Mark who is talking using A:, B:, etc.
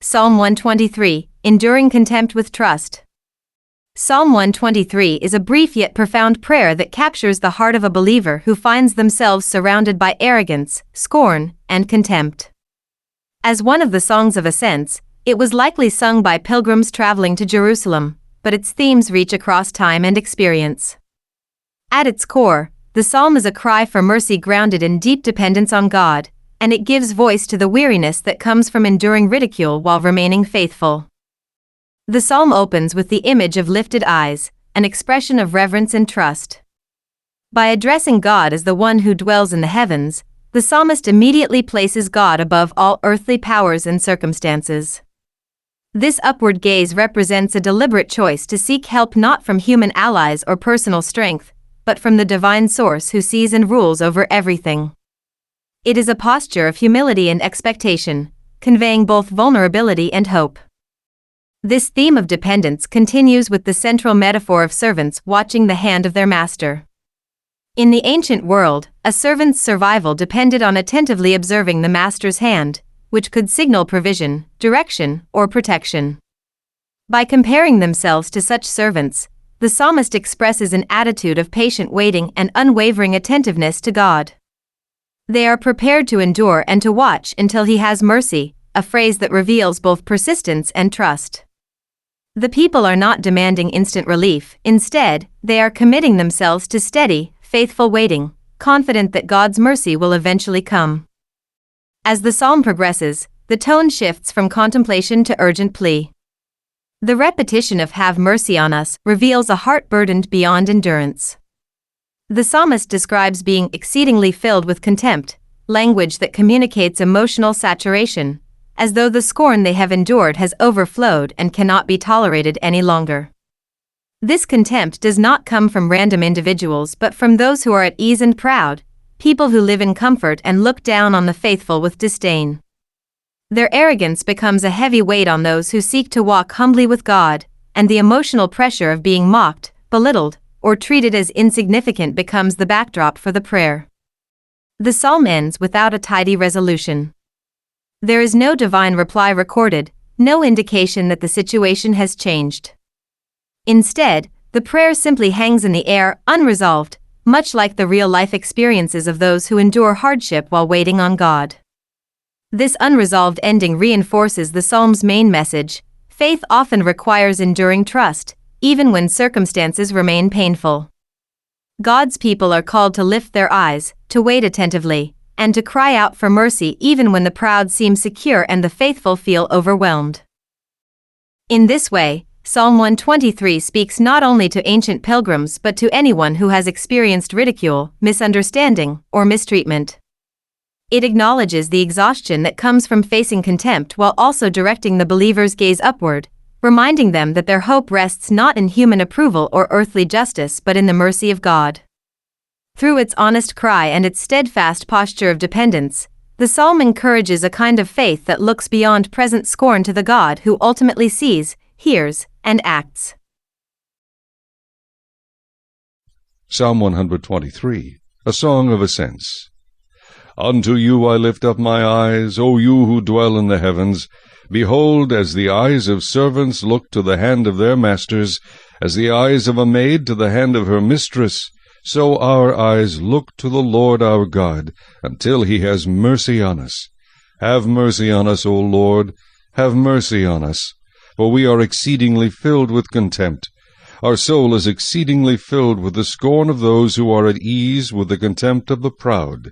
A: Psalm 123, Enduring Contempt with Trust. Psalm 123 is a brief yet profound prayer that captures the heart of a believer who finds themselves surrounded by arrogance, scorn, and contempt. As one of the songs of ascents, it was likely sung by pilgrims traveling to Jerusalem, but its themes reach across time and experience. At its core, the psalm is a cry for mercy grounded in deep dependence on God, and it gives voice to the weariness that comes from enduring ridicule while remaining faithful. The psalm opens with the image of lifted eyes, an expression of reverence and trust. By addressing God as the one who dwells in the heavens, the psalmist immediately places God above all earthly powers and circumstances. This upward gaze represents a deliberate choice to seek help not from human allies or personal strength, but from the divine source who sees and rules over everything. It is a posture of humility and expectation, conveying both vulnerability and hope. This theme of dependence continues with the central metaphor of servants watching the hand of their master. In the ancient world, a servant's survival depended on attentively observing the master's hand, which could signal provision, direction, or protection. By comparing themselves to such servants, the psalmist expresses an attitude of patient waiting and unwavering attentiveness to God. They are prepared to endure and to watch until He has mercy, a phrase that reveals both persistence and trust. The people are not demanding instant relief, instead, they are committing themselves to steady, faithful waiting, confident that God's mercy will eventually come. As the psalm progresses, the tone shifts from contemplation to urgent plea. The repetition of "Have mercy on us" reveals a heart burdened beyond endurance. The psalmist describes being exceedingly filled with contempt, language that communicates emotional saturation, as though the scorn they have endured has overflowed and cannot be tolerated any longer. This contempt does not come from random individuals but from those who are at ease and proud, people who live in comfort and look down on the faithful with disdain. Their arrogance becomes a heavy weight on those who seek to walk humbly with God, and the emotional pressure of being mocked, belittled, or treated as insignificant becomes the backdrop for the prayer. The psalm ends without a tidy resolution. There is no divine reply recorded, no indication that the situation has changed. Instead, the prayer simply hangs in the air, unresolved, much like the real-life experiences of those who endure hardship while waiting on God. This unresolved ending reinforces the psalm's main message: faith often requires enduring trust, even when circumstances remain painful. God's people are called to lift their eyes, to wait attentively, and to cry out for mercy even when the proud seem secure and the faithful feel overwhelmed. In this way, Psalm 123 speaks not only to ancient pilgrims but to anyone who has experienced ridicule, misunderstanding, or mistreatment. It acknowledges the exhaustion that comes from facing contempt while also directing the believer's gaze upward, reminding them that their hope rests not in human approval or earthly justice but in the mercy of God. Through its honest cry and its steadfast posture of dependence, the psalm encourages a kind of faith that looks beyond present scorn to the God who ultimately sees, hears, and acts.
B: Psalm 123, a Song of Ascents. Unto you I lift up my eyes, O you who dwell in the heavens. Behold, as the eyes of servants look to the hand of their masters, as the eyes of a maid to the hand of her mistress, so our eyes look to the Lord our God, until He has mercy on us. Have mercy on us, O Lord, have mercy on us, for we are exceedingly filled with contempt. Our soul is exceedingly filled with the scorn of those who are at ease, with the contempt of the proud.